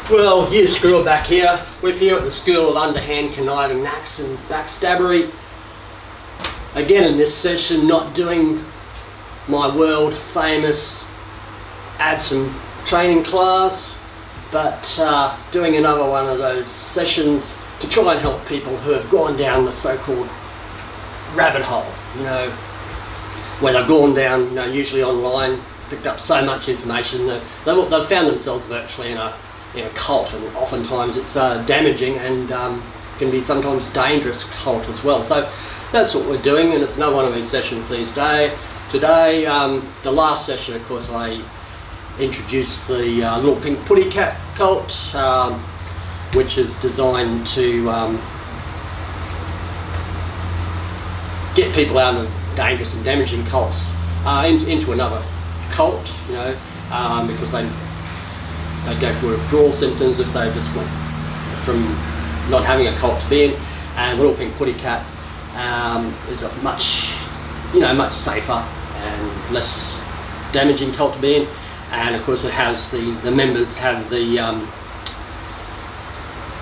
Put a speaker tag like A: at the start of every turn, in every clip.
A: Well, Hugh Screwer back here with you at the School of Underhand Conniving Knacks and Backstabbery. Again in this session, not doing my world famous ADSOM training class, but doing another one of those sessions to try and help people who have gone down the so-called rabbit hole, you know, where they've gone down, you know, usually online, picked up so much information that they've found themselves virtually in a cult, and oftentimes it's damaging and can be sometimes dangerous cult as well. So that's what we're doing, and it's another one of these sessions these days. Today, the last session, of course, I introduced the little pink putty cat cult, which is designed to get people out of dangerous and damaging cults into another cult, you know, because they go for withdrawal symptoms if they just went from not having a cult to be in. And Little Pink Putty Cat is a much safer and less damaging cult to be in. And of course, it has the members have the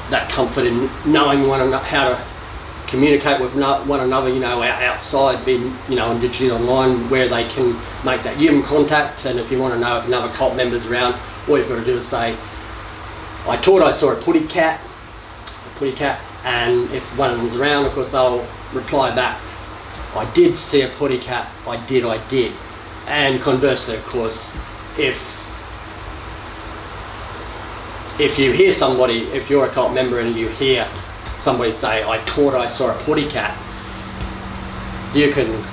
A: that comfort in knowing how to communicate with one another, you know, outside, being, you know, and digitally online, where they can make that human contact. And if you want to know if another cult member's around, all you've got to do is say, I thought I saw a putty cat, and if one of them's around, of course, they'll reply back, I did see a putty cat, I did. And conversely, of course, if you hear somebody, if you're a cult member and you hear somebody say, I thought I saw a putty cat, you can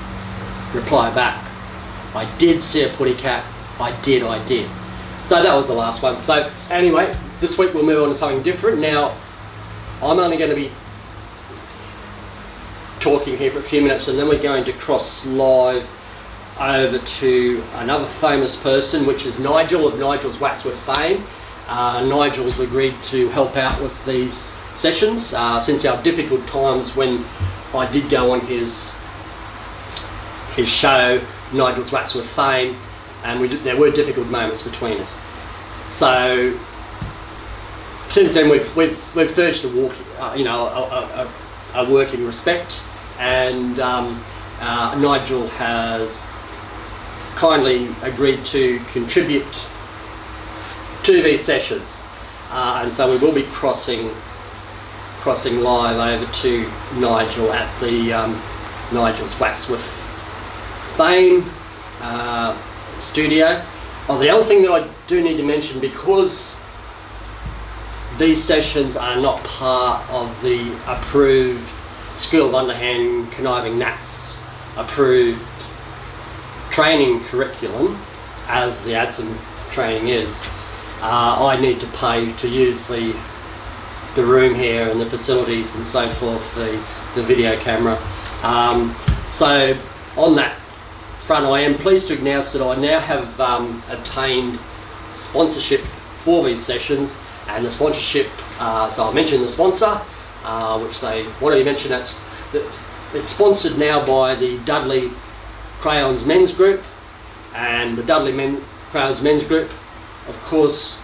A: reply back, I did see a putty cat, I did. So that was the last one. So anyway, this week we'll move on to something different. Now, I'm only going to be talking here for a few minutes, and then we're going to cross live over to another famous person, which is Nigel of Nigel's Wax with Fame. Nigel's agreed to help out with these sessions since our difficult times when I did go on his show, Nigel's Wax with Fame, and there were difficult moments between us. So since then we've forged a work in respect, and Nigel has kindly agreed to contribute to these sessions, and so we will be crossing live over to Nigel at the Nigel's Wax with Fame studio. Oh, the other thing that I do need to mention, because these sessions are not part of the approved School of Underhand Conniving Knacks approved training curriculum, as the ADSOM training is, I need to pay to use the room here and the facilities and so forth, the video camera. So on that front, I am pleased to announce that I now have obtained sponsorship for these sessions, and the sponsorship, so I'll mention the sponsor, which they want to be mentioned. It's sponsored now by the Dudley Crayons Men's Group, and the Dudley Crayons Men's Group, of course,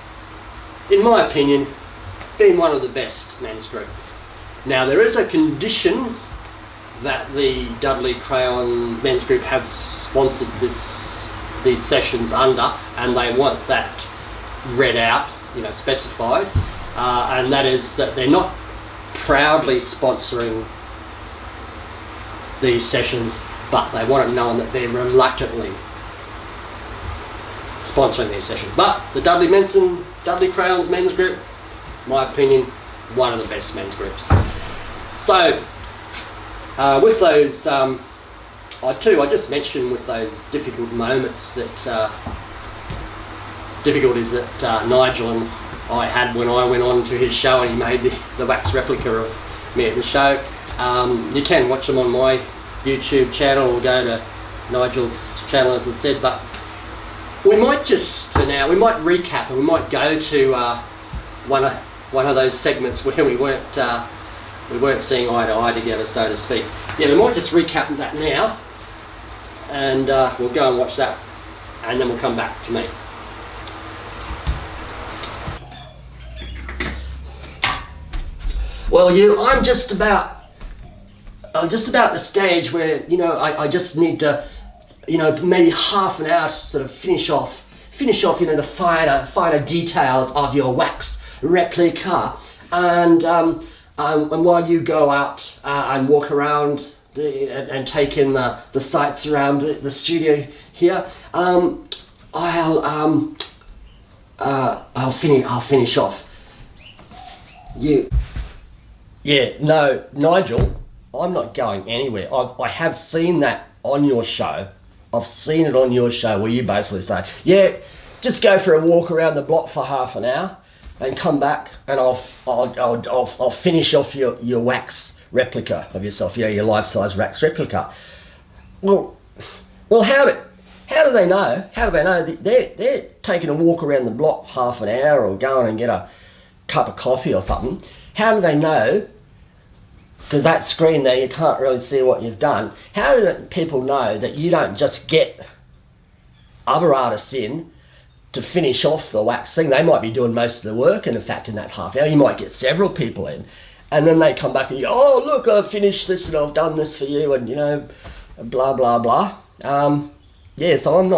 A: in my opinion, being one of the best men's groups. Now, there is a condition that the Dudley Crayons Men's Group have sponsored these sessions under, and they want that read out, you know, specified, and that is that they're not proudly sponsoring these sessions, but they want it known that they're reluctantly sponsoring these sessions. But the Dudley Crayons Men's Group, in my opinion, one of the best men's groups. So with those, I just mentioned with those difficult moments, that difficulties that Nigel and I had when I went on to his show and he made the wax replica of me at the show. You can watch them on my YouTube channel or go to Nigel's channel, as I said, but we might just, for now, we might recap, and we might go to one of those segments where we weren't seeing eye to eye together, so to speak. Yeah, we might just recap that now, and we'll go and watch that, and then we'll come back to me. Well, I'm just about the stage where, you know, I just need to, you know, maybe half an hour to sort of finish off, you know, the finer details of your wax replica. And while you go out and walk around and take in the sights around the studio here, I'll finish off. Yeah, no, Nigel, I'm not going anywhere. I have seen that on your show. I've seen it on your show where you basically say, yeah, just go for a walk around the block for half an hour and come back and I'll finish off your wax replica of yourself, you know, your life-size wax replica. Well, how do they know? How do they know that they're taking a walk around the block for half an hour or going and get a cup of coffee or something? How do they know? Because that screen there, you can't really see what you've done. How do people know that you don't just get other artists in to finish off the wax thing? They might be doing most of the work, and in fact, in that half hour, you might get several people in, and then they come back and you, oh look, I've finished this and I've done this for you, and you know, blah blah blah. Yeah, so I'm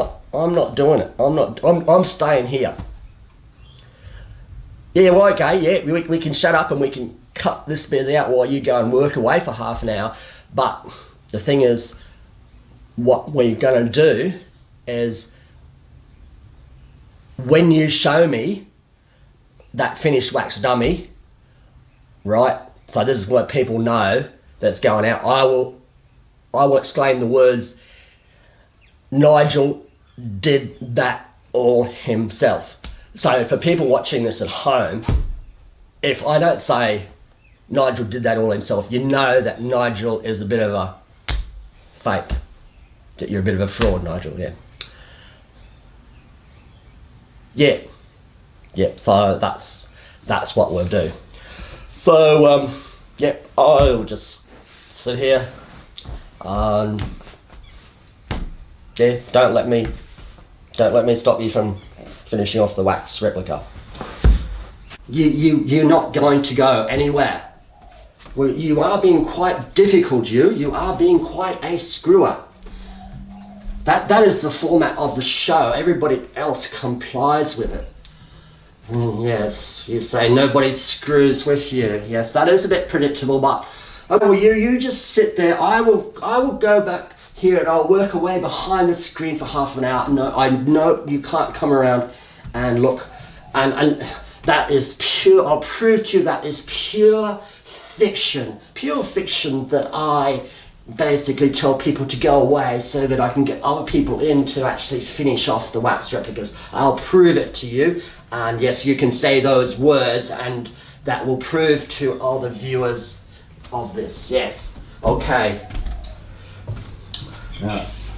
A: not doing it. I'm staying here. Yeah, well, okay, yeah, we can shut up and we can cut this bit out while you go and work away for half an hour. But the thing is, what we're going to do is, when you show me that finished wax dummy, right? So this is what people know that's going out. I will exclaim the words, Nigel did that all himself. So for people watching this at home, if I don't say Nigel did that all himself, you know that Nigel is a bit of a fake. That you're a bit of a fraud, Nigel, yeah. Yeah, so that's what we'll do. So, yeah, I'll just sit here and yeah, don't let me stop you from finishing off the wax replica. You're not going to go anywhere. Well, you are being quite difficult, you are being quite a screwer. That is the format of the show. Everybody else complies with it. Yes, you say nobody screws with you. Yes, that is a bit predictable, but oh, you just sit there. I will go back here and I'll work away behind the screen for half an hour. No, I know you can't come around and look, and that is pure. I'll prove to you that is pure fiction that I basically tell people to go away so that I can get other people in to actually finish off the wax replicas. I'll prove it to you, and yes, you can say those words and that will prove to all the viewers of this. Yes, okay. Yes.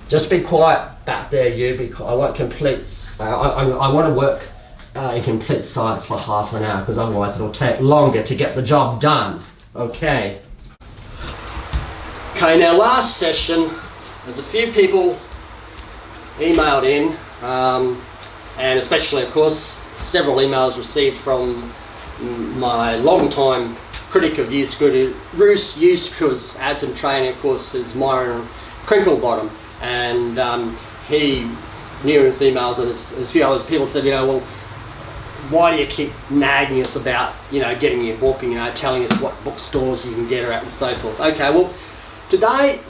A: Just be quiet back there, you, because I want complete, I want to work in complete silence for half an hour, because otherwise it'll take longer to get the job done. Okay. Okay, now last session, there's a few people emailed in, and especially, of course, several emails received from my long-time critic of Hugh Screwer's ADSOM training, of course, is Myron Crinklebottom, and he, numerous emails, and there's a few other people said, you know, well, why do you keep nagging us about, you know, getting your book and, you know, telling us what bookstores you can get her at and so forth. Okay, well, today,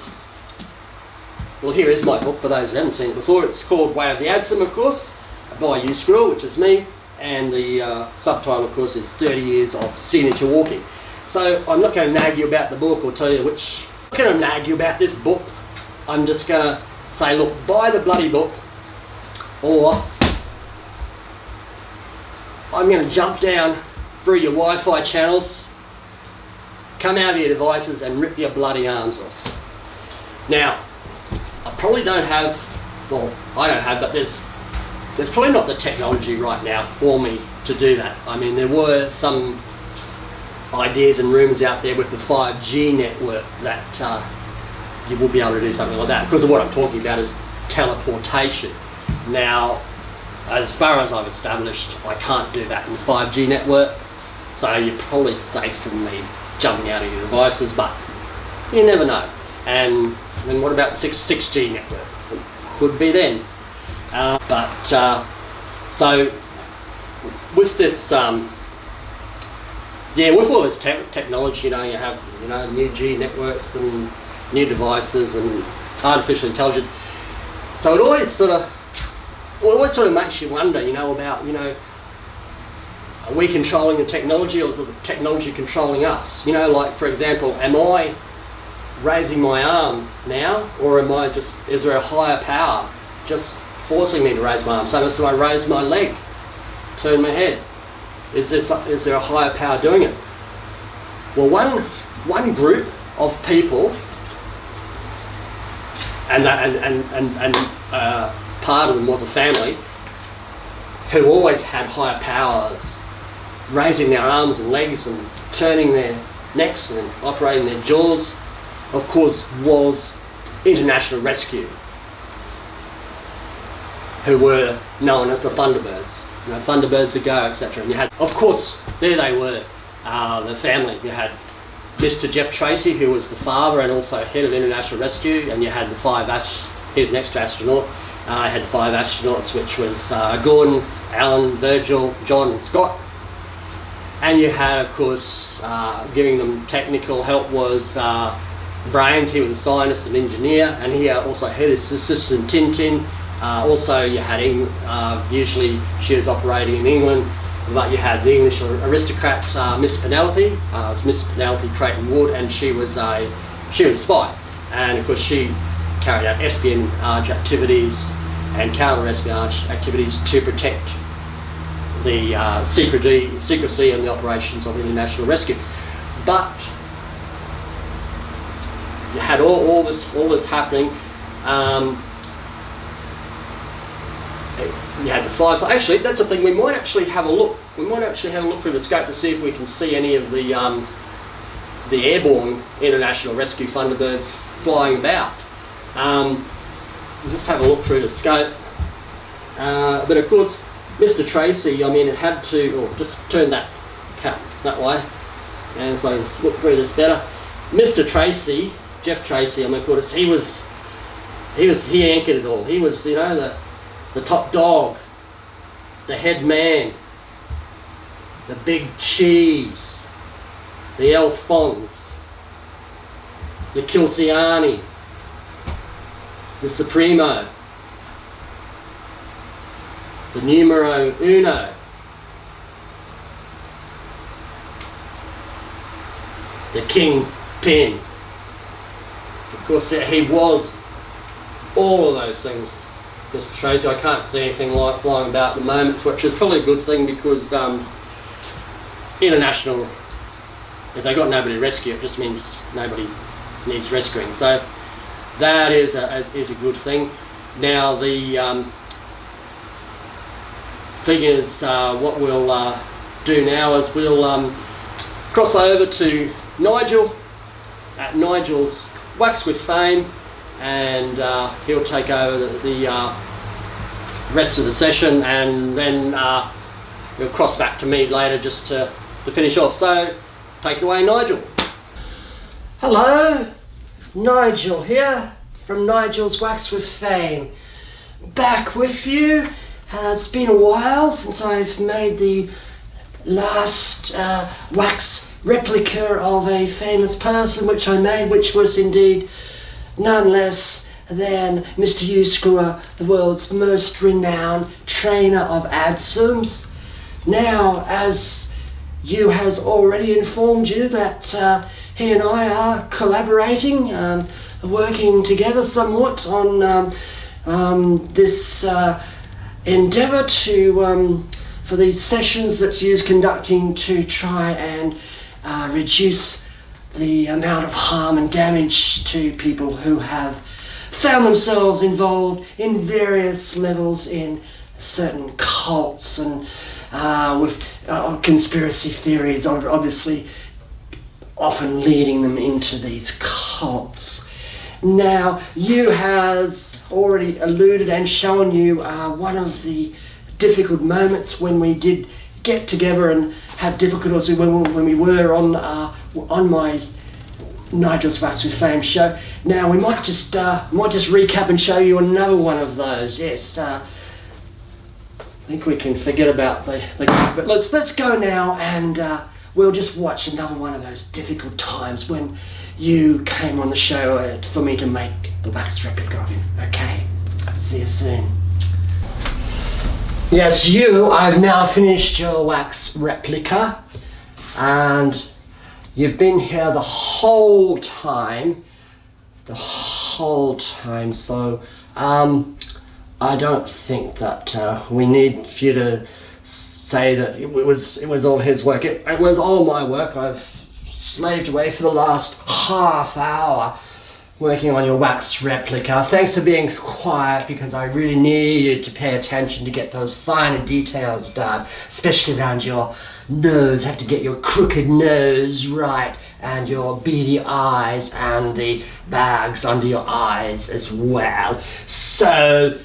A: well, here is my book for those who haven't seen it before. It's called Way of the ADSOM, of course, by Hugh Screwer, which is me, and the subtitle, of course, is 30 Years of Signature Walking. So I'm not going to nag you about the book or tell you which, I'm not going to nag you about this book. I'm just going to say, look, buy the bloody book, or I'm going to jump down through your Wi-Fi channels, come out of your devices and rip your bloody arms off. Now, I probably don't have, well, I don't have, but there's probably not the technology right now for me to do that. I mean, there were some ideas and rumours out there with the 5G network that you would be able to do something like that, because of what I'm talking about is teleportation. Now, as far as I've established, I can't do that in the 5G network. So you're probably safe from me jumping out of your devices, but you never know. And then what about the 6G network? Could be then. So with this, with all this technology, you have new G networks and new devices and artificial intelligence. So it always sort of makes you wonder, about are we controlling the technology, or is the technology controlling us? Like for example, am I raising my arm now, or is there a higher power just forcing me to raise my arm? So I raise my leg, turn my head, is there a higher power doing it? Well, one group of people, and part of them was a family who always had higher powers, raising their arms and legs and turning their necks and operating their jaws, of course, was International Rescue, who were known as the Thunderbirds. Thunderbirds a go, etc. And you had, of course, there they were, the family. You had Mr. Jeff Tracy, who was the father and also head of International Rescue, and you had the here's an extra astronaut. I had 5 astronauts, which was Gordon, Alan, Virgil, John and Scott. And you had, of course, giving them technical help was Brains. He was a scientist and engineer, and he also had his assistant Tintin. Also you had, usually she was operating in England, but you had the English aristocrat Miss Penelope. It was Miss Penelope Creighton Wood, and she was a spy. And of course she carried out espionage activities and counter-espionage activities to protect the secrecy and the operations of International Rescue. But you had all this happening. You had the 5. Actually, that's the thing. We might actually have a look. We might actually have a look through the scope to see if we can see any of the airborne International Rescue Thunderbirds flying about. Just have a look through the scope. But of course, Mr. Tracy, it had to, just turn that cap that way, and so I can look through this better. Mr. Tracy, Jeff Tracy, of course, he anchored it all. He was, the top dog, the head man, the big cheese, the Alphonse, the Kilciani, the Supremo, the numero uno, the kingpin. Of course, he was all of those things, Mr. Tracy. I can't see anything like flying about at the moment, which is probably a good thing, because International, if they got nobody to rescue, it just means nobody needs rescuing. So that is a good thing. Now the thing is, what we'll do now is we'll cross over to Nigel at Nigel's Wax with Fame, and he'll take over the rest of the session, and then he'll cross back to me later just to finish off. So take it away, Nigel.
B: Hello, Nigel here from Nigel's Wax with Fame. Back with you. It's been a while since I've made the last wax replica of a famous person which I made, which was indeed none less than Mr. Hugh Screwer, the world's most renowned trainer of ADSOMs. Now, as Hugh has already informed you that he and I are collaborating, working together somewhat on this endeavour for these sessions that Hugh's conducting to try and reduce the amount of harm and damage to people who have found themselves involved in various levels in certain cults and with conspiracy theories, obviously often leading them into these cults. Now, Hugh has already alluded and shown you one of the difficult moments when we did get together and had difficulties when we were on my Nigel's Wax with Fame show. Now we might just recap and show you another one of those. Yes, I think we can forget about the but let's go now, and we'll just watch another one of those difficult times when you came on the show for me to make the wax replica of him. Okay, see you soon. Yes, I've now finished your wax replica, and you've been here the whole time, so I don't think that we need for you to say that it was all his work. It was all my work. I've slaved away for the last half hour working on your wax replica. Thanks for being quiet, because I really needed to pay attention to get those finer details done, especially around your nose. Have to get your crooked nose right, and your beady eyes, and the bags under your eyes as well. So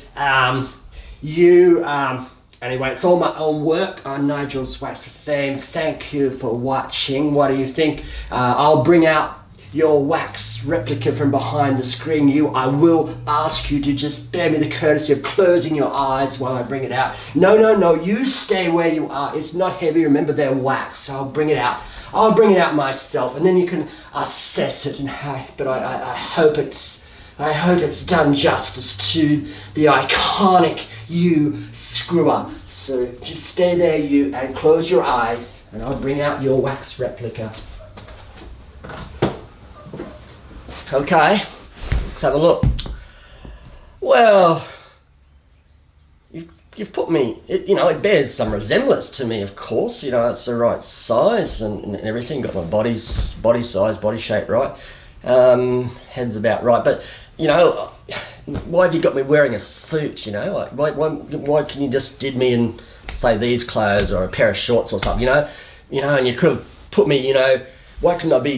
B: anyway, it's all my own work on Nigel's Wax of Fame. Thank you for watching. What do you think? I'll bring out your wax replica from behind the screen. I will ask you to just bear me the courtesy of closing your eyes while I bring it out. No, you stay where you are. It's not heavy, remember they're wax, so I'll bring it out. I'll bring it out myself, and then you can assess it. But I hope it's done justice to the iconic Hugh Screwer. So just stay there, and close your eyes, and I'll bring out your wax replica. Okay, let's have a look. Well, you've put me, it bears some resemblance to me, of course. It's the right size and everything. Got my body size, body shape right. Head's about right, but why have you got me wearing a suit? Why can you just did me in, say, these clothes or a pair of shorts or something? And you could have put me. Why couldn't I be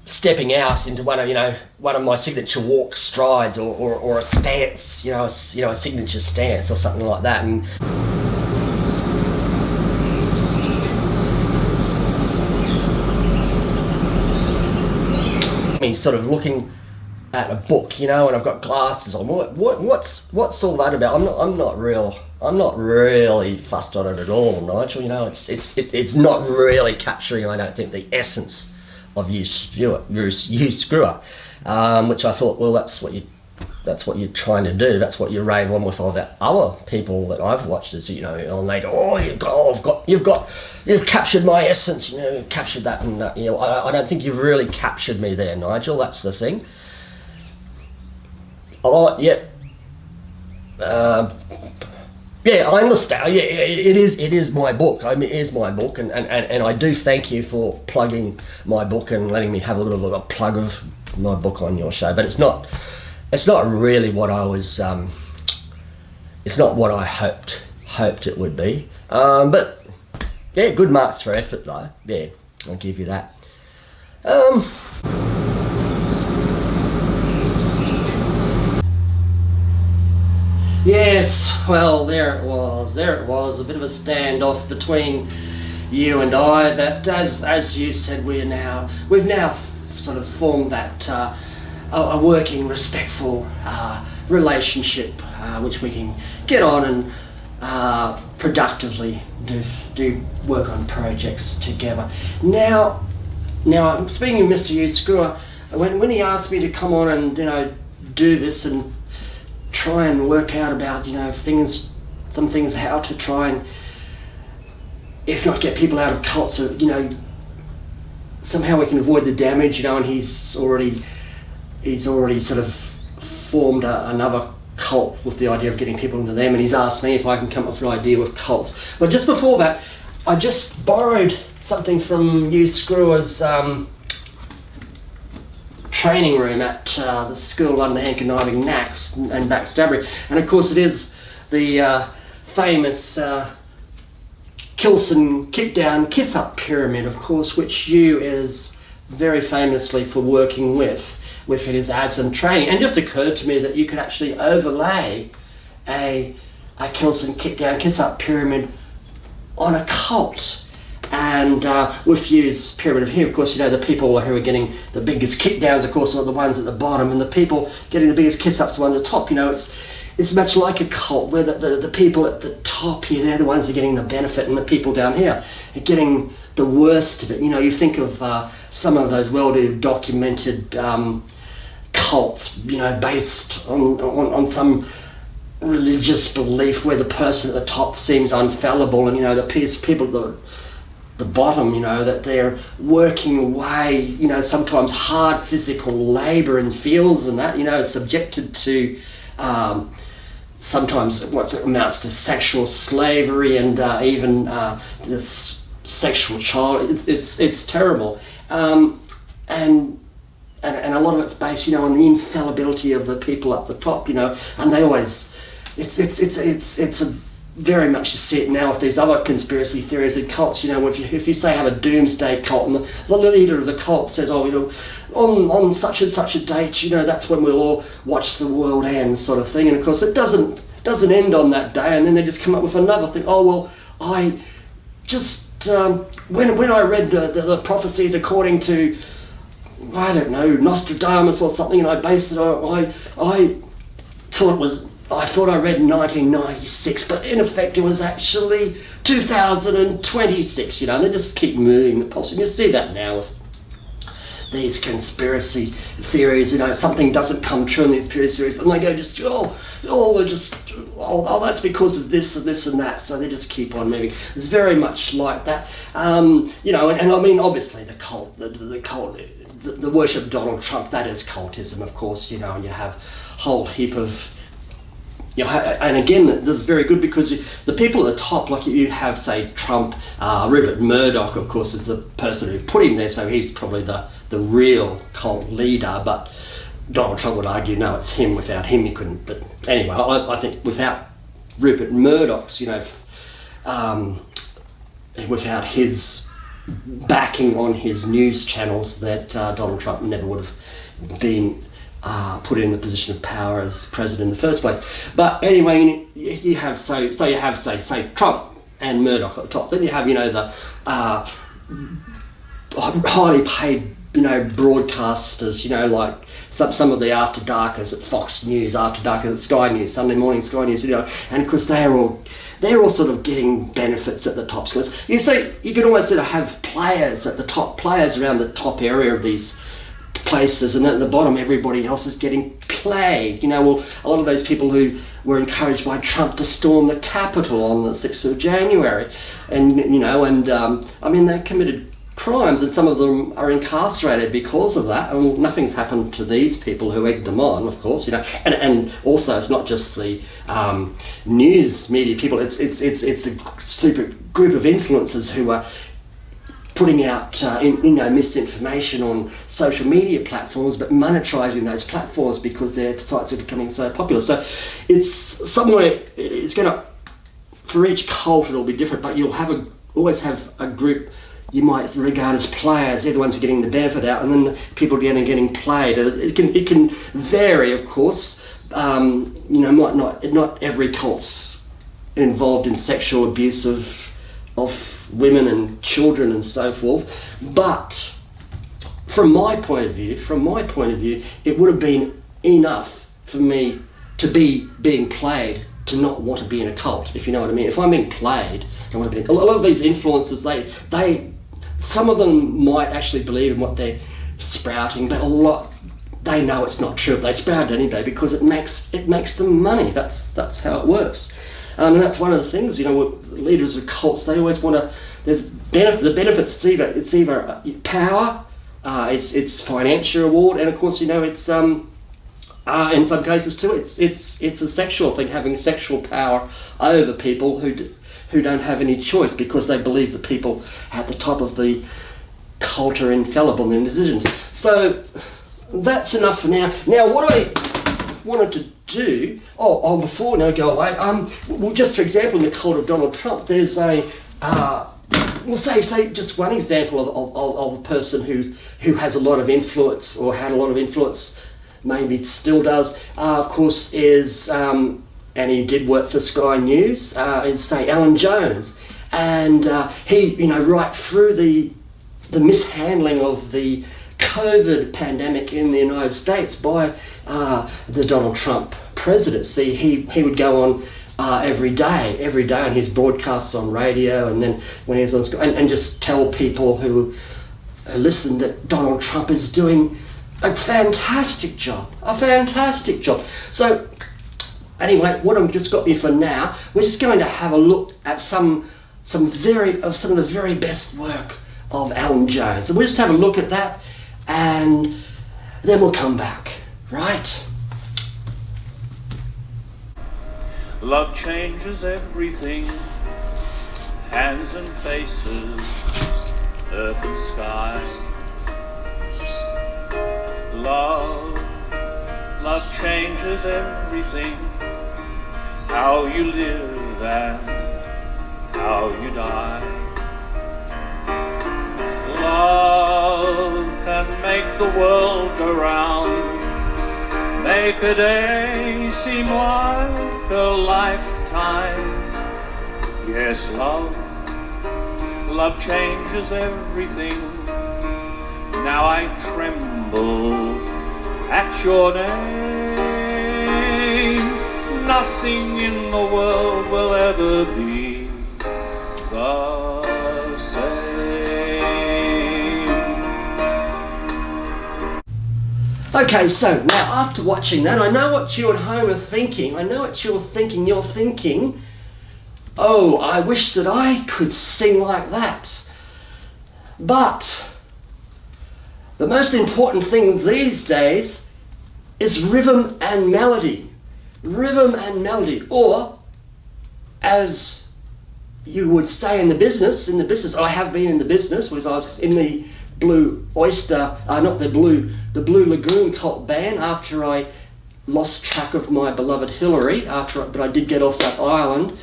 B: stepping out into one of my signature walk strides or a stance, a signature stance or something like that. And me sort of looking at a book, and I've got glasses on. What's all that about? I'm not really fussed on it at all, Nigel. It's not really capturing, I don't think, the essence of Hugh Screwer, which I thought, well, that's what you're trying to do. That's what you rave on with all the other people that I've watched. Is and they go, you've captured my essence. Captured that and that. I don't think you've really captured me there, Nigel. That's the thing. Oh yeah. Yeah, I understand. Yeah, it is my book. It is my book, and I do thank you for plugging my book and letting me have a little bit of a plug of my book on your show. But it's not really what I was. It's not what I hoped it would be. But yeah, good marks for effort though. Yeah, I'll give you that. Yes, well, there it was, a bit of a standoff between you and I, but as you said, we've now sort of formed that a working, respectful relationship, which we can get on and productively do work on projects together. Now, speaking of Mr. Hugh Screwer, when he asked me to come on and do this and try and work out about some things how to try and, if not get people out of cults, so somehow we can avoid the damage, and he's already sort of formed another cult with the idea of getting people into them, and he's asked me if I can come up with an idea with cults. But just before that, I just borrowed something from Hugh Screwer's training room at the School of Underhand Conniving Knacks and Backstabbery, and of course it is the famous Kilson kick-down kiss-up pyramid, of course, which Hugh is very famously for working with his ADSOM training. And it just occurred to me that you could actually overlay a Kilson kick-down kiss-up pyramid on a cult. And with Hugh's pyramid of here, of course, the people who are getting the biggest kick downs, of course, are the ones at the bottom, and the people getting the biggest kiss ups are the ones at the top. It's much like a cult where the people at the top here, they're the ones who are getting the benefit, and the people down here are getting the worst of it. You think of some of those well-documented cults, based on some religious belief where the person at the top seems infallible, and the people at the bottom, that they're working away, sometimes hard physical labour in fields and that, subjected to sometimes what amounts to sexual slavery and even this sexual child. It's terrible, and a lot of it's based, on the infallibility of the people up the top, and they always, it's a very much you see it now with these other conspiracy theories and cults. If you say have a doomsday cult, and the leader of the cult says, on such and such a date, that's when we'll all watch the world end, sort of thing. And of course, it doesn't end on that day, and then they just come up with another thing. I just when I read the prophecies according to, I don't know, Nostradamus or something, and I based it on, I thought I read 1996, but in effect it was actually 2026, and they just keep moving the pulse. And you see that now with these conspiracy theories, something doesn't come true in these conspiracy theories, and they go that's because of this and this and that, so they just keep on moving. It's very much like that, and I mean, obviously the cult, the worship of Donald Trump, that is cultism, of course, and you have a whole heap of, and again, this is very good because the people at the top, like you have, say, Trump, Rupert Murdoch, of course, is the person who put him there, so he's probably the real cult leader, but Donald Trump would argue, no, it's him, without him he couldn't. But anyway, I think without Rupert Murdoch's, without his backing on his news channels, that Donald Trump never would have been put in the position of power as president in the first place. But anyway, you have say Trump and Murdoch at the top. Then you have the highly paid broadcasters, like some of the after darkers at Fox News, after darkers at Sky News, Sunday morning Sky News, and of course they're all sort of getting benefits at the top. So you can almost sort of have players at the top, players around the top area of these places, and then at the bottom everybody else is getting played. A lot of those people who were encouraged by Trump to storm the Capitol on the 6th of January, and I mean, they committed crimes, and some of them are incarcerated because of that, and nothing's happened to these people who egged them on, of course, and also it's not just the news media people, it's a super group of influencers who are putting out misinformation on social media platforms, but monetizing those platforms because their sites are becoming so popular. So it's somewhere, it's going to, for each cult it'll be different, but you'll always have a group you might regard as players. They're the ones who are getting the benefit out, and then the people getting played. It can vary, of course. Not every cult's involved in sexual abuse of women and children and so forth, but from my point of view, it would have been enough for me to be being played to not want to be in a cult, if you know what I mean. If I'm being played, I want to be. A lot of these influencers, some of them might actually believe in what they're sprouting, but a lot, they know it's not true. They sprout it anyway because it makes them money. That's how it works. And that's one of the things, with leaders of cults, they always want to, there's the benefits, it's either power, it's financial reward, and of course, it's in some cases too, it's a sexual thing, having sexual power over people who don't have any choice because they believe the people at the top of the cult are infallible in their decisions. So that's enough for now. Now, what I wanted to do, before I go away, well, just for example, in the cult of Donald Trump, there's we'll say just one example of a person who has a lot of influence, or had a lot of influence, maybe still does, of course, is, and he did work for Sky News, is, say, Alan Jones. and he, right through the mishandling of the COVID pandemic in the United States by the Donald Trump presidency, he would go on every day on his broadcasts on radio, and then when he was on school, and just tell people who listen that Donald Trump is doing a fantastic job. So anyway, what I've just got you for now, we're just going to have a look at some of the very best work of Alan Jones. And we'll just have a look at that, and then we'll come back, right?
C: Love changes everything, hands and faces, earth and sky. Love changes everything, how you live and how you die. Love can make the world go round, make a day seem like a lifetime. Yes, love changes everything. Now I tremble at your name. Nothing in the world will ever be the same.
B: Okay, so now after watching that, I know what you at home are thinking. You're thinking, oh, I wish that I could sing like that. But the most important thing these days is rhythm and melody. Rhythm and melody, or as you would say in the business, I have been in the business, was I was in the Blue Oyster, the Blue Lagoon cult band after I lost track of my beloved Hillary, but I did get off that island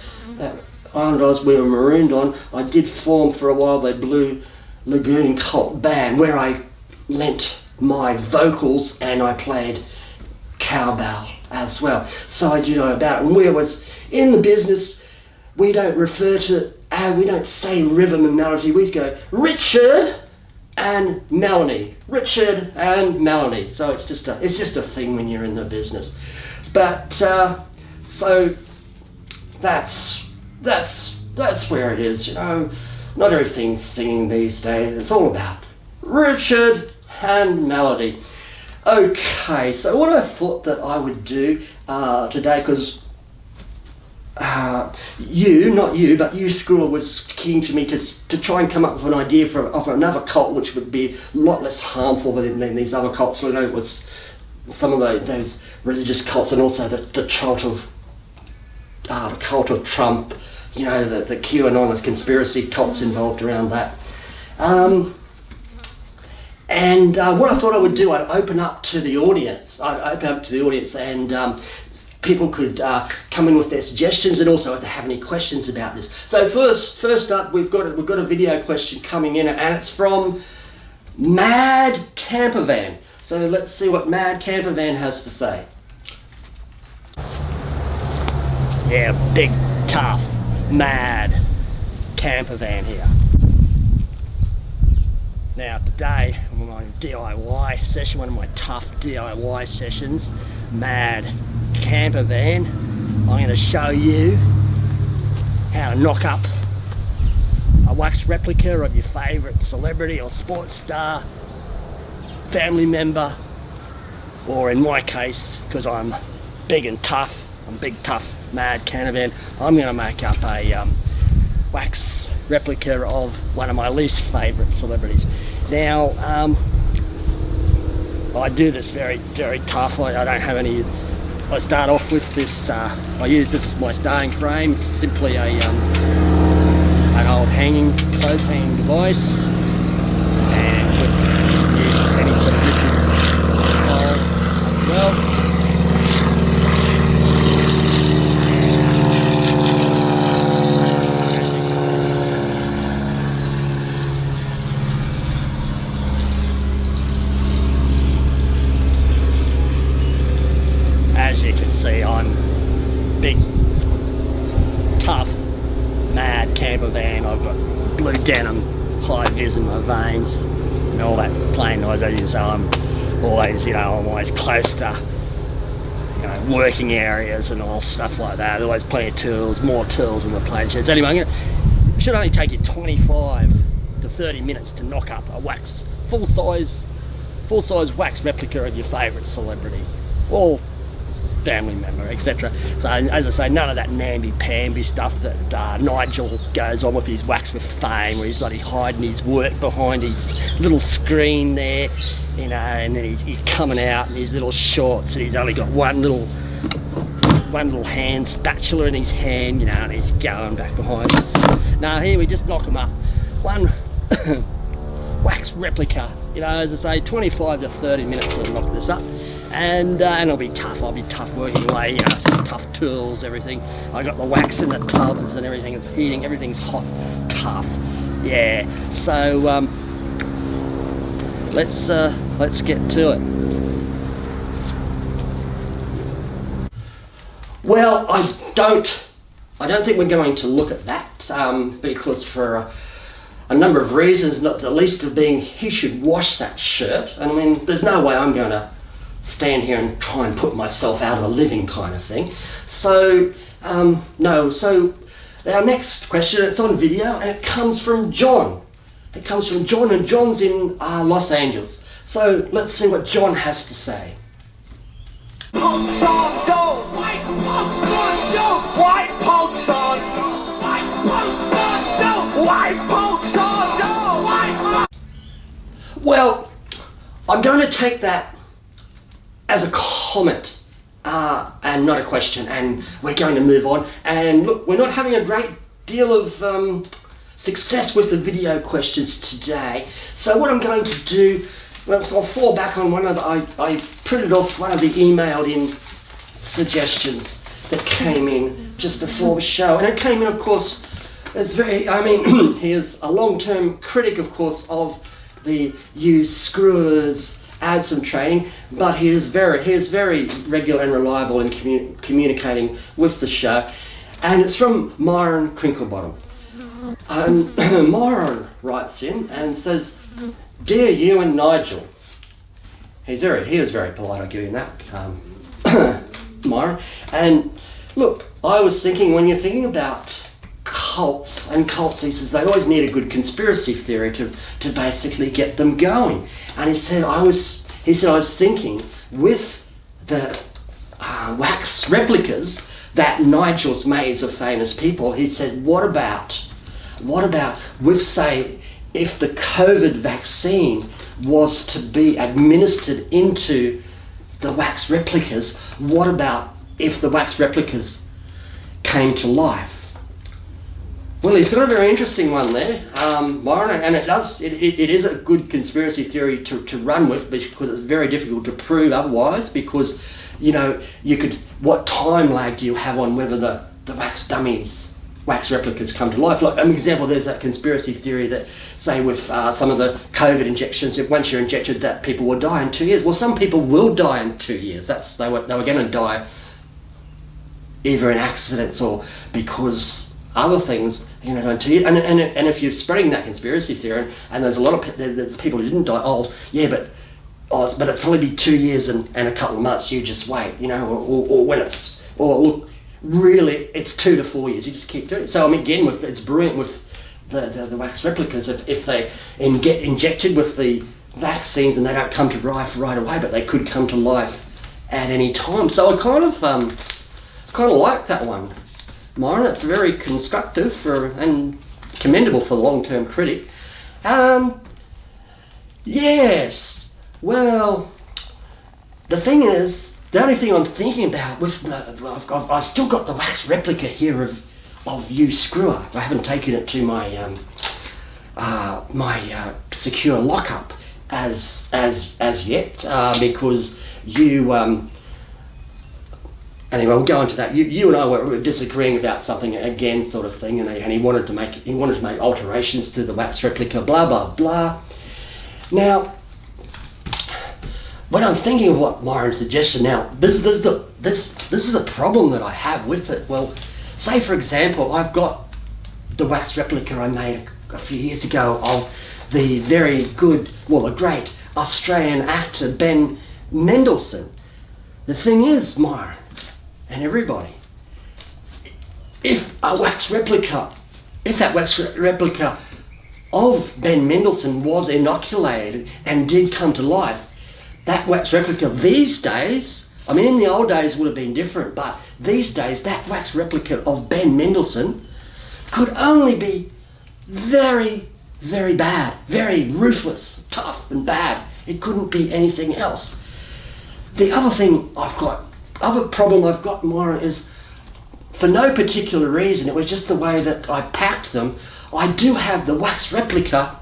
B: we were marooned on. I did form for a while the Blue Lagoon cult band, where I lent my vocals and I played cowbell as well. So I do know about it. And we was in the business, we don't we don't say rhythm and melody, we go Richard and Melanie. Richard and Melanie. So it's just a thing when you're in the business. But so that's where it is, not everything's singing these days. It's all about Richard and melody. Okay, so what I thought that I would do today, because Hugh Screwer was keen for me to try and come up with an idea of another cult which would be a lot less harmful than these other cults. So, it was some of those religious cults, and also the cult of Trump, the QAnon conspiracy cults involved around that. And what I thought I would do, I'd open up to the audience. And people could come in with their suggestions, and also if they have any questions about this. So first up, we've got a video question coming in, and it's from Mad Campervan. So let's see what Mad Campervan has to say. Yeah, big, tough, mad campervan here. Now today, I'm on my DIY session, one of my tough DIY sessions, Mad Campervan. I'm going to show you how to knock up a wax replica of your favourite celebrity or sports star, family member, or in my case, because I'm big and tough, Mad Campervan, I'm going to make up a wax replica of one of my least favourite celebrities. Now, I do this very, very tough. I don't have any. I start off with this. I use this as my starting frame. It's simply an old clothes hanging device, and use any sort of rigid pole as well. As you can see, I'm big, tough, mad campervan.
A: camper van. I've got blue denim, high vis in my veins, and all that plain noise. As you say, I'm always close to, working areas and all stuff like that. Always plenty of tools, more tools in the plane sheds. Anyway, it should only take you 25 to 30 minutes to knock up a full-size wax replica of your favourite celebrity or family member, etc. So, as I say, none of that namby-pamby stuff that Nigel goes on with his Wax with Fame, where he's bloody hiding his work behind his little screen there, and then he's coming out in his little shorts, and he's only got one little hand spatula in his hand, and he's going back behind us. Now here we just knock him up. One wax replica, as I say, 25 to 30 minutes to knock this up. And it'll be tough. I'll be tough working away, tough tools, everything. I got the wax in the tubs and everything is heating, everything's hot, tough. Yeah. So let's get to it. Well, I don't think we're going to look at that because for a number of reasons, not the least of being he should wash that shirt. And I mean, there's no way I'm going to stand here and try and put myself out of a living kind of thing. So, no. So our next question, it's on video and it comes from John. It comes from John, and John's in Los Angeles. So let's see what John has to say.
D: Punks on dough, white punks on dough, white punks on dough, white punks on dough, white punks on dough, white.
B: Well, I'm going to take that as a comment and not a question, and we're going to move on. And look, we're not having a great deal of success with the video questions today. So what I'm going to do, well, so I'll fall back on one of the, I printed off one of the emailed in suggestions that came in just before the show. And it came in, of course, as he is a long-term critic, of course, of the Hugh Screwer's ADSOM training, but he is very regular and reliable in communicating with the show. And it's from Myron Crinklebottom. And Myron writes in and says, "Dear you and Nigel," he is very polite, I'll give you that, Myron. And look, I was thinking, when you're thinking about cults, he says they always need a good conspiracy theory to basically get them going. And he said I was thinking with the wax replicas that Nigel's made of famous people. He said, what about with, say, if the COVID vaccine was to be administered into the wax replicas, what about if the wax replicas came to life? Well, he's got a very interesting one there, Myron, and it is a good conspiracy theory to run with, because it's very difficult to prove otherwise, because, what time lag do you have on whether the wax replicas come to life? Like an example, there's that conspiracy theory that, say, with some of the COVID injections, if once you're injected, that people will die in 2 years. Well, some people will die in 2 years. They were going to die either in accidents or because other things, in 2 years. And if you're spreading that conspiracy theory, and there's a lot of there's people who didn't die old, yeah, but it'll probably be 2 years and a couple of months. You just wait, really, it's 2 to 4 years. You just keep doing it. So again, it's brilliant with the wax replicas. If they get injected with the vaccines and they don't come to life right away, but they could come to life at any time. So I kind of like that one, Myron. It's very constructive and commendable for the long-term critic. Yes. Well, the thing is, the only thing I'm thinking about with I've still got the wax replica here of Hugh Screwer. I haven't taken it to my secure lockup as yet because you. Anyway, we'll go into that. You and I were disagreeing about something again, sort of thing, and he wanted to make alterations to the wax replica. Blah blah blah. Now, when I'm thinking of what Myron suggested, now this is the problem that I have with it. Well, say for example, I've got the wax replica I made a few years ago of the very good, well, a great Australian actor, Ben Mendelsohn. The thing is, Myron, and everybody, if that wax replica of Ben Mendelsohn was inoculated and did come to life, that wax replica these days, I mean, in the old days it would have been different, but these days that wax replica of Ben Mendelsohn could only be very, very bad, very ruthless, tough and bad. It couldn't be anything else. The other problem I've got, Myron, is for no particular reason, it was just the way that I packed them. I do have the wax replica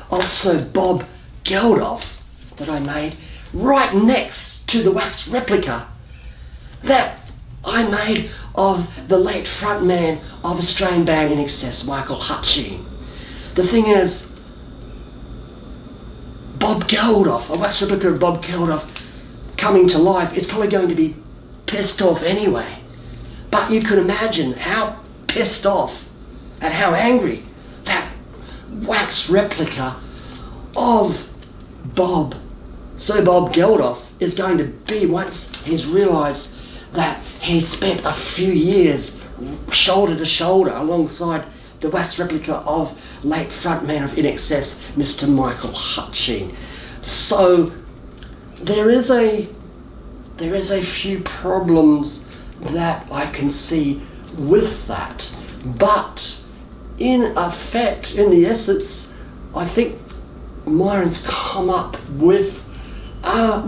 B: of Sir Bob Geldof that I made right next to the wax replica that I made of the late frontman of Australian band In Excess, Michael Hutchine. The thing is, Bob Geldof, a wax replica of Bob Geldof coming to life is probably going to be pissed off anyway. But you can imagine how pissed off and how angry that wax replica of Sir Bob Geldof is going to be once he's realised that he spent a few years shoulder to shoulder alongside the wax replica of late frontman of In Excess, Mr. Michael Hutchine. So there is a few problems that I can see with that, but in effect, in the essence, I think Myron's come up with a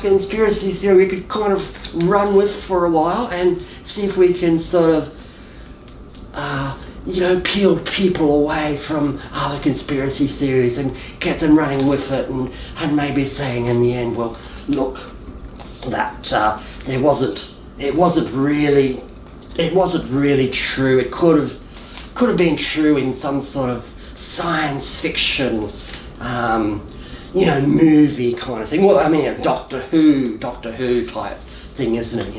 B: conspiracy theory we could kind of run with for a while and see if we can sort of peel people away from other conspiracy theories and get them running with it, and maybe saying in the end, well, look, that it wasn't really true. It could have been true in some sort of science fiction movie kind of thing. Well, I mean, a Doctor Who type thing, isn't it?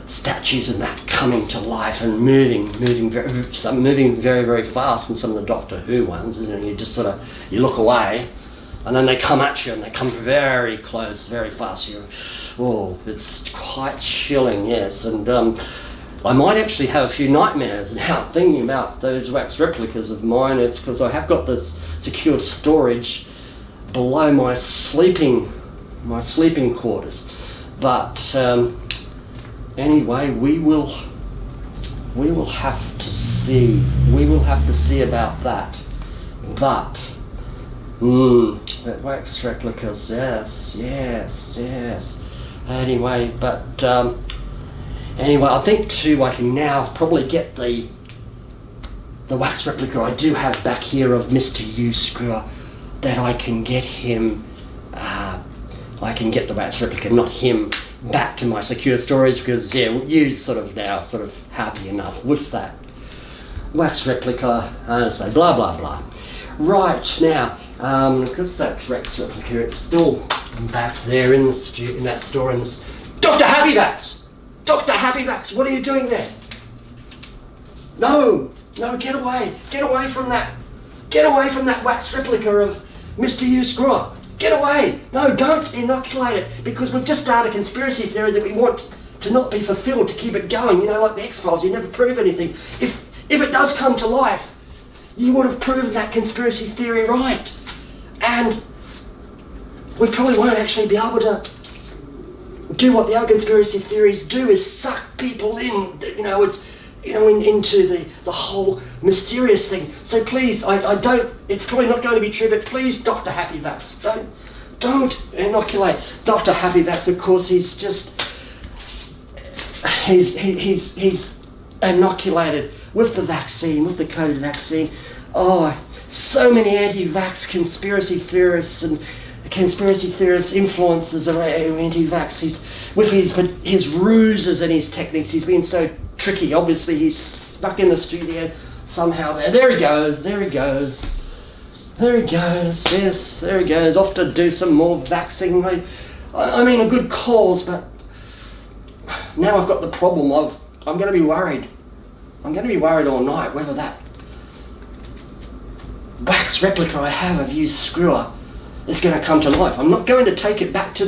B: Statues and that coming to life and moving very, very fast in some of the Doctor Who ones, isn't it? You just you look away, and then they come at you and they come very close, very fast. It's quite chilling, yes. And I might actually have a few nightmares now thinking about those wax replicas of mine. It's because I have got this secure storage below my sleeping quarters. But anyway, we will have to see. We will have to see about that. But wax replicas, yes. Anyway, I think too I can now probably get the wax replica I do have back here of Mr. Hugh Screwer, that I can get him, I can get the wax replica, not him, back to my secure storage, because Hugh's now happy enough with that wax replica, and so blah blah blah. Right, now, because that wax replica, it's still back there in that store in this. Dr. Happyvax! Dr. Happyvax, what are you doing there? No, get away from that. Get away from that wax replica of Mr. Hugh Screwer. Get away. No, don't inoculate it, because we've just started a conspiracy theory that we want to not be fulfilled, to keep it going. Like the X-Files, you never prove anything. If it does come to life, you would have proven that conspiracy theory right. And we probably won't actually be able to do what the other conspiracy theories do, is suck people in, into the whole mysterious thing. So please, I don't, it's probably not going to be true, but please, Dr. Happyvax, don't inoculate. Dr. Happyvax, of course, he's inoculated with the vaccine, with the COVID vaccine. Oh, so many anti-vax conspiracy theorists and conspiracy theorist influences are anti-vax. He's with his ruses and his techniques. He's been so tricky. Obviously, he's stuck in the studio somehow. There he goes. Yes, there he goes. Off to do some more vaxing. I mean, a good cause, but now I've got the problem of I'm going to be worried. I'm going to be worried all night whether that wax replica I have of Hugh Screwer is going to come to life. I'm not going to take it back to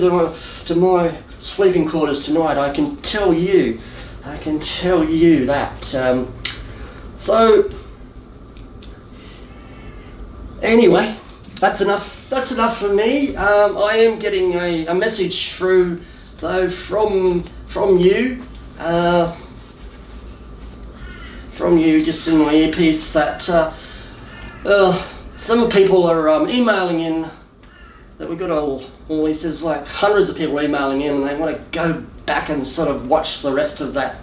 B: my sleeping quarters tonight. I can tell you that. So anyway, that's enough for me. I am getting a message through though from you just in my earpiece that some people are emailing in, that we've got all these, there's like hundreds of people emailing in, and they want to go back and sort of watch the rest of that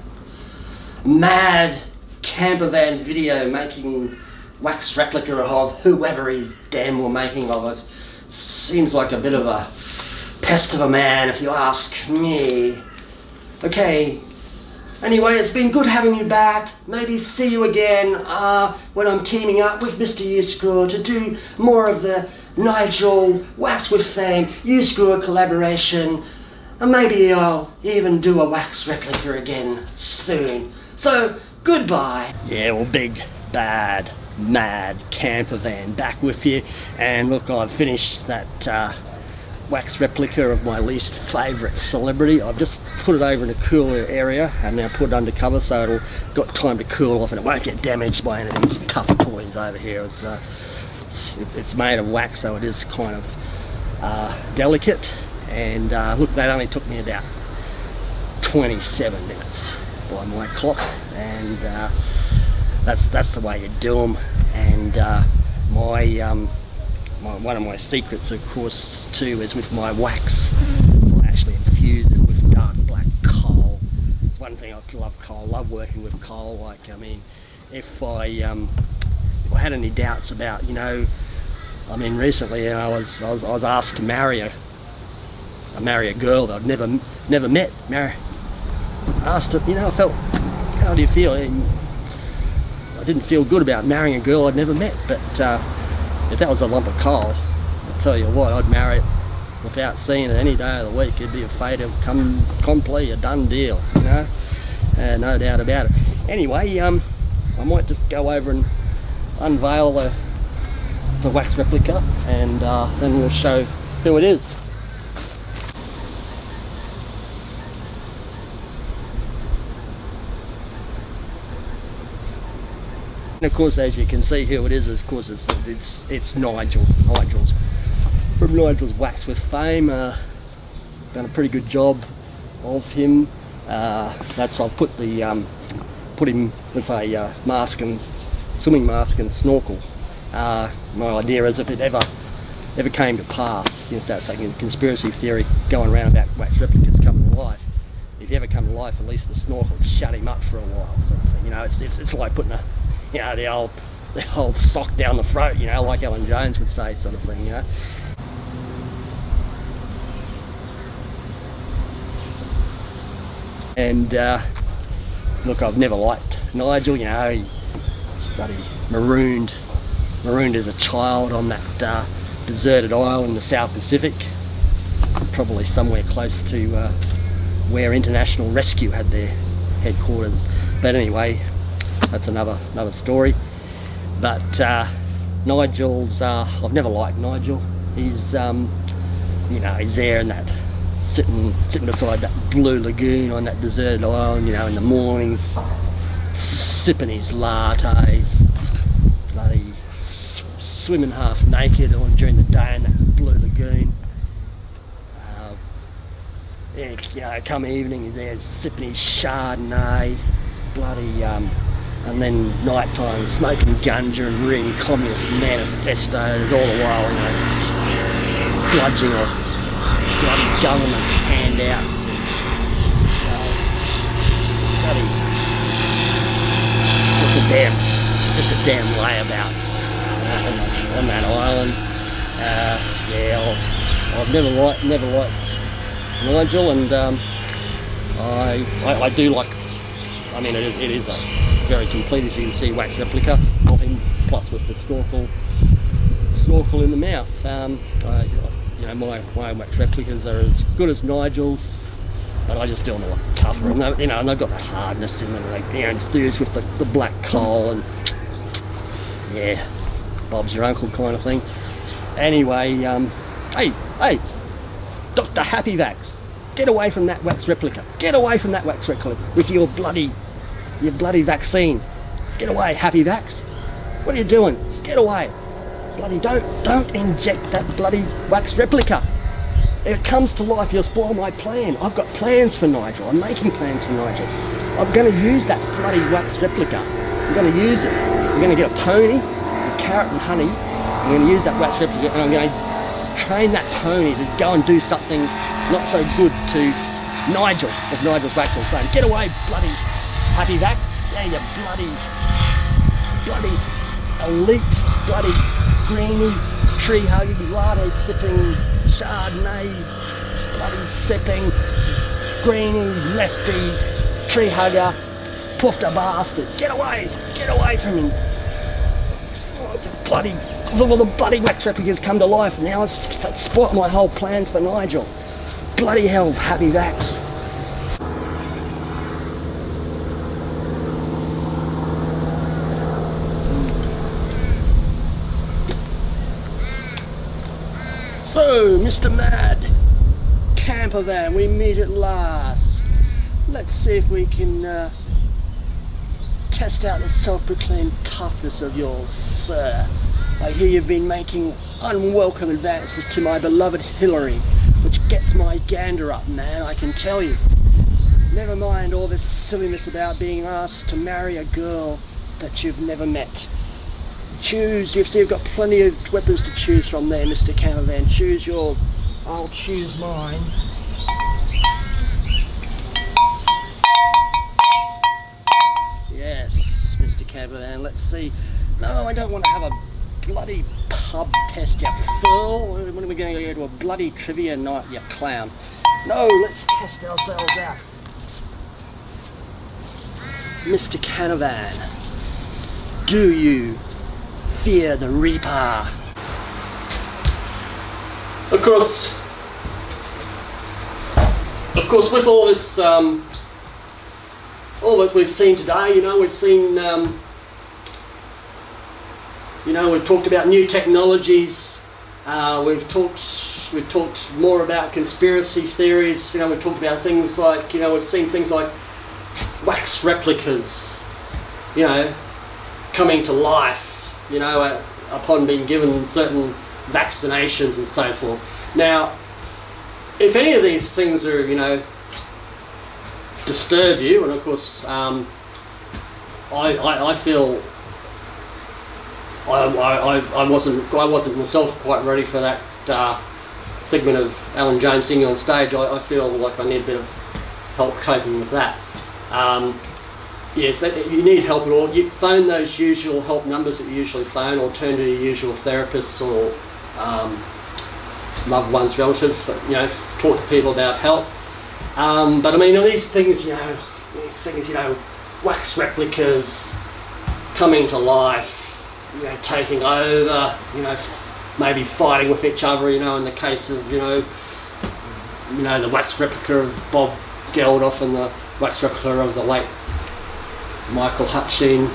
B: mad camper van video making wax replica of whoever he's damn well making of it. Seems like a bit of a pest of a man, if you ask me. Okay, anyway, it's been good having you back. Maybe see you again when I'm teaming up with Mr. Hugh Screwer to do more of the Nigel Wax with Fame Hugh Screwer collaboration, and maybe I'll even do a wax replica again soon. So goodbye.
A: Yeah, well, big bad mad camper van back with you, and look, I've finished that wax replica of my least favourite celebrity. I've just put it over in a cooler area and now put it under cover so it'll got time to cool off and it won't get damaged by any of these tough toys over here. It's made of wax, so it is kind of delicate, and look, that only took me about 27 minutes by my clock, and that's the way you do them. And one of my secrets, of course, too, is with my wax. I actually infuse it with dark black coal. It's one thing, I love coal, love working with coal. Like, I mean, if I had any doubts about, recently I was asked to marry a girl that I'd never met. Asked her, I felt, how do you feel? I didn't feel good about marrying a girl I'd never met, but if that was a lump of coal, I'll tell you what, I'd marry it without seeing it any day of the week. It'd be a fait accompli, a done deal, no doubt about it. Anyway, I might just go over and unveil the wax replica, and then we'll show who it is. And of course, as you can see who it is, of course it's Nigel. Nigel's from Nigel's Wax with Fame. Done a pretty good job of him. I've put him with a mask and swimming mask and snorkel. My idea is if it ever came to pass, if that's like a conspiracy theory going around about wax replicas coming to life, if you ever come to life, at least the snorkel will shut him up for a while, sort of thing. It's like putting the old sock down the throat, like Alan Jones would say, sort of thing, And look, I've never liked Nigel. He's bloody marooned as a child on that deserted isle in the South Pacific, probably somewhere close to where International Rescue had their headquarters. But anyway, that's another story. But Nigel's, I've never liked Nigel. He's he's there in that sitting beside that blue lagoon on that deserted island, in the mornings, sipping his lattes, bloody swimming half naked during the day in that blue lagoon. Come evening, he's there sipping his Chardonnay, bloody, and then night time smoking ganja and reading communist manifestos all the while, bludging off bloody government handouts and bloody just a damn layabout on that island. I've never liked Nigel, and I do like. I mean, it is a very complete, as you can see, wax replica of him, plus with the snorkel in the mouth. My wax replicas are as good as Nigel's. and I just do them a lot tougher. And they, you know, and they've got that hardness in them. They, you know, infused with the black coal and yeah, Bob's your uncle kind of thing. Anyway, hey, Dr. Happy Vax, get away from that wax replica. Get away from that wax replica with your bloody vaccines. Get away, Happy Vax. What are you doing? Get away. Bloody don't inject that bloody wax replica. If it comes to life, you'll spoil my plan. I've got plans for Nigel. I'm making plans for Nigel. I'm going to use that bloody wax replica. I'm going to use it. I'm going to get a pony, a carrot and honey. I'm going to use that wax replica and I'm going to train that pony to go and do something not so good to Nigel of Nigel's Wax and Flame. Get away, bloody Happy Vax. Yeah, you bloody elite, bloody greeny, tree hugging, latte sipping, Chardonnay, bloody sipping, greeny, lefty, tree hugger, puffed a bastard. Get away from him. The bloody wax replicas come to life now. It's spoilt my whole plans for Nigel. Bloody hell, Happy Vax. So, Mr. Mad Campervan, we meet at last. Let's see if we can test out the self-proclaimed toughness of yours, sir. I hear you've been making unwelcome advances to my beloved Hillary, which gets my gander up, man, I can tell you. Never mind all this silliness about being asked to marry a girl that you've never met. Choose, you've got plenty of weapons to choose from there, Mr. Campervan. Choose yours. I'll choose mine. Yes, Mr. Campervan, let's see. No, I don't want to have a bloody pub test, you fool. When are we going to go to a bloody trivia night, you clown? No, let's test ourselves out. Mr. Canavan, do you fear the Reaper? Of course, with all this, all that we've seen today, we've seen, we've talked about new technologies. We've talked more about conspiracy theories. We've talked about things like, we've seen things like wax replicas, coming to life. Upon being given certain vaccinations and so forth. Now, if any of these things are, disturb you, and of course, I feel I wasn't myself quite ready for that segment of Alan Jones singing on stage. I feel like I need a bit of help coping with that. Yes, you need help at all. You phone those usual help numbers that you usually phone, or turn to your usual therapists or loved ones, relatives. Talk to people about help. But I mean, these things, wax replicas coming to life, taking over, maybe fighting with each other. In the case of the wax replica of Bob Geldof and the wax replica of the late Michael Hutchine.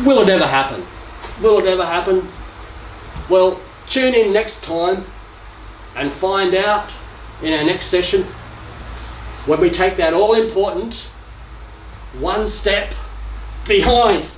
A: Will it ever happen? Will it ever happen? Well, tune in next time and find out in our next session when we take that all important one step behind.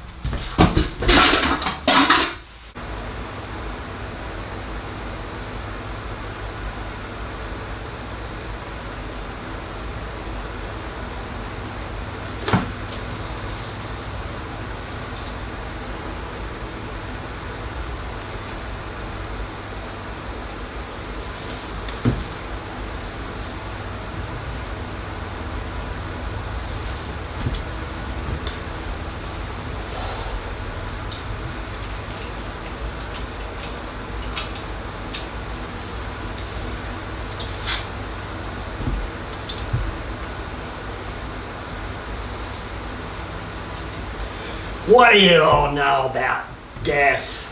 A: What do you all know about death?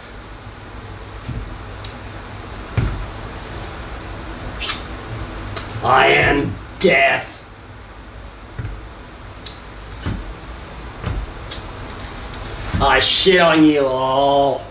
A: I am death. I shit on you all.